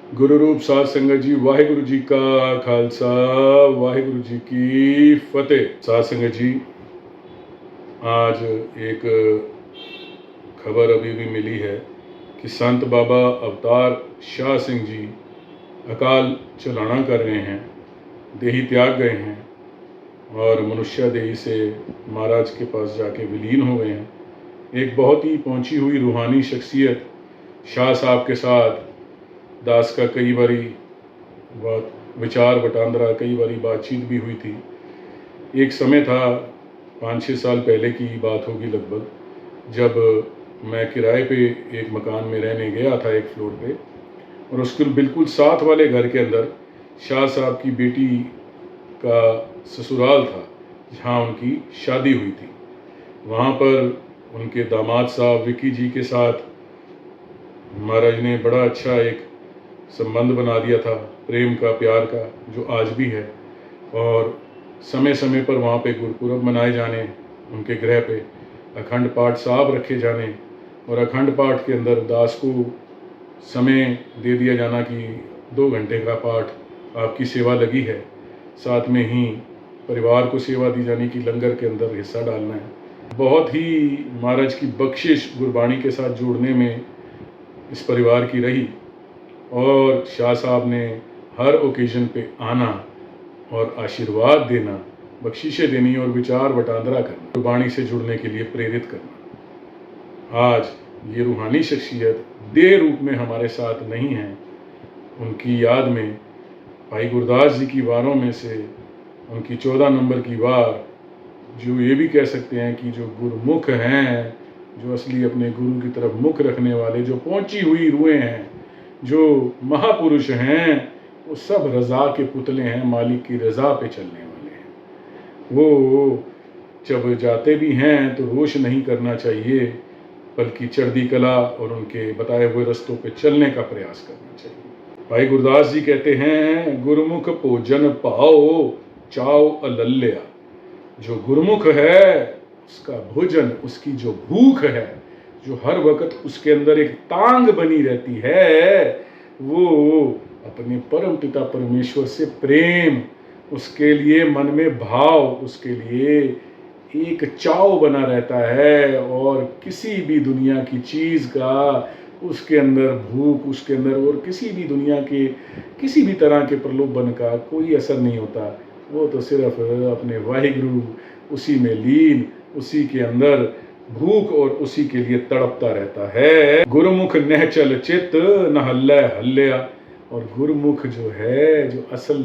गुरु रूप साध संगत जी, वाहिगुरु जी का खालसा, वाहिगुरु जी की फतेह। साध संगत जी, आज एक खबर अभी भी मिली है कि संत बाबा अवतार शाह सिंह जी अकाल चलाना कर रहे हैं, देही त्याग गए हैं और मनुष्य देही से महाराज के पास जाके विलीन हो गए हैं। एक बहुत ही पहुंची हुई रूहानी शख्सियत शाह साहब के साथ दास का कई बारी विचार वटांदरा, कई बारी बातचीत भी हुई थी। एक समय था, 5-6 साल पहले की बात होगी लगभग, जब मैं किराए पे एक मकान में रहने गया था, एक फ्लोर पे, और उसके बिल्कुल साथ वाले घर के अंदर शाह साहब की बेटी का ससुराल था, जहाँ उनकी शादी हुई थी। वहाँ पर उनके दामाद साहब विकी जी के साथ महाराज ने बड़ा अच्छा एक संबंध बना दिया था, प्रेम का, प्यार का, जो आज भी है। और समय समय पर वहाँ पे गुरपुरब मनाए जाने, उनके ग्रह पे अखंड पाठ साहब रखे जाने, और अखंड पाठ के अंदर दास को समय दे दिया जाना कि 2 घंटे का पाठ आपकी सेवा लगी है। साथ में ही परिवार को सेवा दी जाने की, लंगर के अंदर हिस्सा डालना है। बहुत ही महाराज की बख्शिश गुरबाणी के साथ जोड़ने में इस परिवार की रही, और शाह साहब ने हर ओकेजन पे आना और आशीर्वाद देना, बख्शिशें देनी और विचार वटांदरा करना, गुरबाणी से जुड़ने के लिए प्रेरित करना। आज ये रूहानी शख्सियत देह रूप में हमारे साथ नहीं है। उनकी याद में भाई गुरदास जी की वारों में से उनकी 14 नंबर की वार, जो ये भी कह सकते हैं कि जो गुरुमुख हैं, जो असली अपने गुरु की तरफ मुख रखने वाले, जो पहुंची हुई रूहें हैं, जो महापुरुष हैं, वो सब रज़ा के पुतले हैं, मालिक की रज़ा पे चलने वाले हैं। वो जब जाते भी हैं तो रोश नहीं करना चाहिए, बल्कि चढ़ती कला और उनके बताए हुए रस्तों पे चलने का प्रयास करना चाहिए। भाई गुरदास जी कहते हैं, गुरुमुख भोजन पाओ चाओ अलल्या। जो गुरुमुख है, उसका भोजन, उसकी जो भूख है, जो हर वक्त उसके अंदर एक तांग बनी रहती है, वो अपने परम पिता परमेश्वर से प्रेम, उसके लिए मन में भाव, उसके लिए एक चाव बना रहता है, और किसी भी दुनिया की चीज़ का उसके अंदर भूख, उसके अंदर और किसी भी दुनिया के किसी भी तरह के प्रलोभन का कोई असर नहीं होता। वो तो सिर्फ अपने वाहिगुरु, उसी में लीन, उसी के अंदर भूख और उसी के लिए तड़पता रहता है। गुरुमुख नह चल चित न हल्लै हल्या। और गुरुमुख जो है, जो असल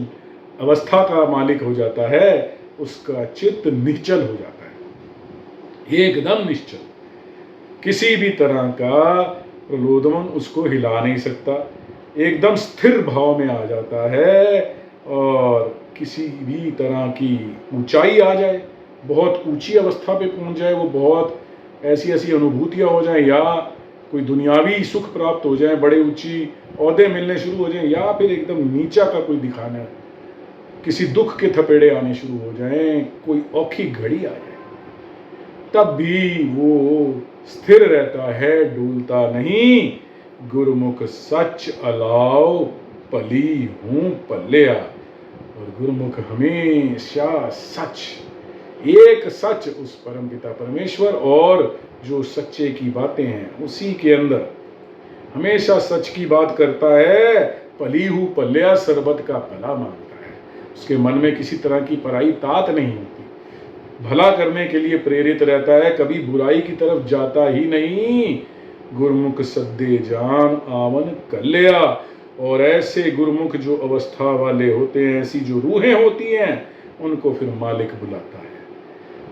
अवस्था का मालिक हो जाता है, उसका चित्त निश्चल हो जाता है, एकदम निश्चल। किसी भी तरह का प्रलोभन उसको हिला नहीं सकता, एकदम स्थिर भाव में आ जाता है। और किसी भी तरह की ऊंचाई आ जाए, बहुत ऊंची अवस्था पे पहुंच जाए, वो बहुत ऐसी ऐसी अनुभूतियां हो जाए, या कोई दुनियावी सुख प्राप्त हो जाए, बड़े ऊंची ओहदे मिलने शुरू हो जाए, या फिर एकदम नीचा का कोई दिखाना, किसी दुख के थपेड़े आने शुरू हो जाएं, कोई औखी घड़ी आ जाए, तब भी वो स्थिर रहता है, डूलता नहीं। गुरुमुख सच अलाओ पली हूं पल्ल्या। और गुरुमुख हमेशा सच, एक सच, उस परम पिता परमेश्वर और जो सच्चे की बातें हैं उसी के अंदर हमेशा सच की बात करता है। पली हूं पल्ल्या, सरबत का भला मांगता है। उसके मन में किसी तरह की पराई तात नहीं होती, भला करने के लिए प्रेरित रहता है, कभी बुराई की तरफ जाता ही नहीं। गुरुमुख सद्दे जान आवन कल्या। और ऐसे गुरुमुख जो अवस्था वाले होते हैं, ऐसी जो रूहें होती हैं, उनको फिर मालिक बुलाता है,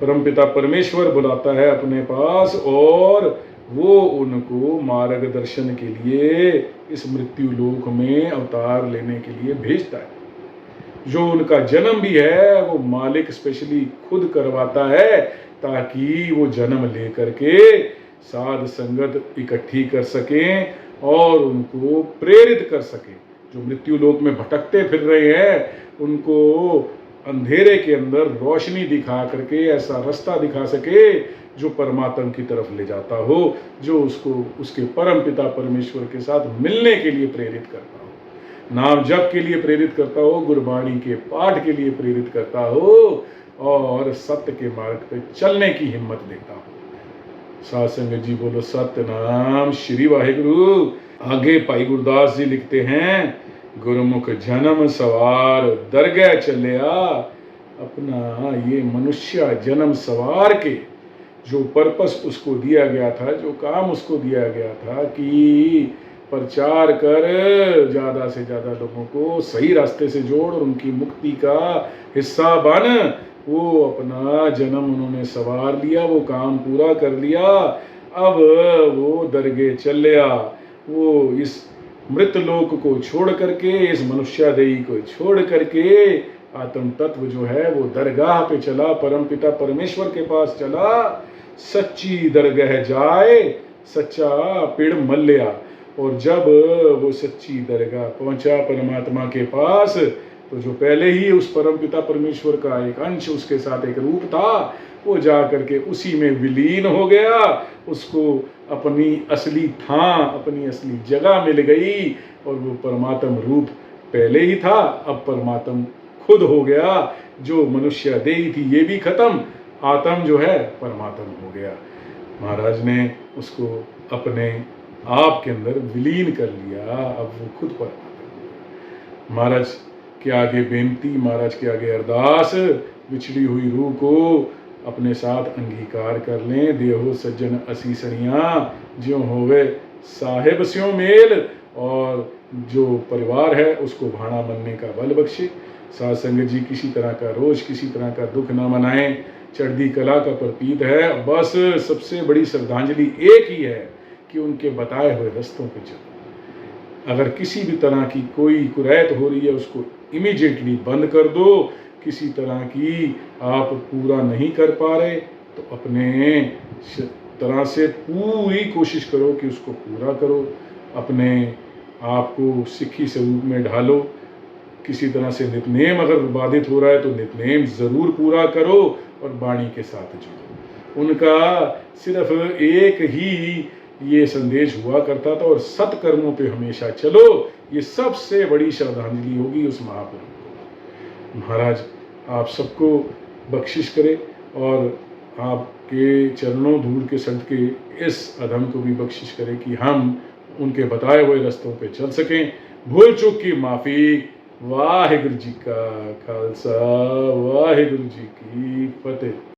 परमपिता परमेश्वर बुलाता है अपने पास, और वो उनको मार्गदर्शन के लिए इस मृत्यु लोक में अवतार लेने के लिए भेजता है। जो उनका जन्म भी है, वो मालिक स्पेशली खुद करवाता है, ताकि वो जन्म ले करके साध संगत इकट्ठी कर सकें और उनको प्रेरित कर सकें। जो मृत्यु लोक में भटकते फिर रहे हैं, उनको अंधेरे के अंदर रोशनी दिखा करके ऐसा रास्ता दिखा सके जो परमात्मा की तरफ ले जाता हो, जो उसको उसके परम पिता परमेश्वर के साथ मिलने के लिए प्रेरित करता हो। नाम जप के लिए प्रेरित करता हो, गुरबाणी के पाठ के लिए प्रेरित करता हो और सत्य के मार्ग पे चलने की हिम्मत देता हो। साध संगत जी बोलो सतनाम श्री वाहिगुरु। आगे भाई गुरदास जी लिखते हैं, गुरुमुख जन्म सवार दरगह चलिया, अपना ये मनुष्य जन्म सवार के जो पर्पस उसको दिया गया था, जो काम उसको दिया गया था कि प्रचार कर, ज़्यादा से ज़्यादा लोगों को सही रास्ते से जोड़ और उनकी मुक्ति का हिस्सा बन, वो अपना जन्म उन्होंने सवार लिया, वो काम पूरा कर लिया। अब वो दरगे चलिया, वो इस मृत लोक को छोड़ करके, इस मनुष्यादेही को छोड़ करके आत्म तत्व जो है वो दरगाह पे चला, परम पिता परमेश्वर के पास चला। सच्ची दरगाह जाए सच्चा पेड़ मल्लिया। और जब वो सच्ची दरगाह पहुंचा परमात्मा के पास, तो जो पहले ही उस परम पिता परमेश्वर का एक अंश, उसके साथ एक रूप था, वो जा करके उसी में विलीन हो गया। उसको अपनी असली थां, अपनी असली जगह मिल गई और वो परमात्म रूप पहले ही था, अब परमात्म खुद हो गया। जो मनुष्य देही थी ये भी खत्म, आत्म जो है परमात्म हो गया। महाराज ने उसको अपने आप के अंदर विलीन कर लिया, अब वो खुद परमात्मा। महाराज के आगे बेनती, महाराज के आगे अरदास, बिछड़ी हुई रूह को अपने साथ अंगीकार कर लें। देहो सज्जन असीसनिया, ज्यों होवे साहेब स्यों मेल, और जो परिवार है उसको भाणा बनने का बल बख्शे। साध संगत जी किसी तरह का रोज, किसी तरह का दुख ना मनाएं, चढ़ती कला का प्रतीत है। बस सबसे बड़ी श्रद्धांजलि एक ही है कि उनके बताए हुए रास्तों पे चलो। अगर किसी भी तरह की कोई कुरैत हो रही है उसको इमीडिएटली बंद कर दो। किसी तरह की आप पूरा नहीं कर पा रहे तो अपने तरह से पूरी कोशिश करो कि उसको पूरा करो। अपने आप को सिक्खी स्वरूप में ढालो। किसी तरह से नितनेम अगर बाधित हो रहा है तो नितनेम ज़रूर पूरा करो और वाणी के साथ जुड़ो। उनका सिर्फ एक ही ये संदेश हुआ करता था, और सत्कर्मों पे हमेशा चलो। ये सबसे बड़ी श्रद्धांजलि होगी उस महापुरुष को। महाराज आप सबको बख्शिश करे और आपके चरणों धूल के संत के इस अधम को भी बख्शिश करे कि हम उनके बताए हुए रास्तों पे चल सकें। भूल चूक की माफ़ी। वाहिगुरु जी का खालसा, वाहिगुरु जी की फतेह।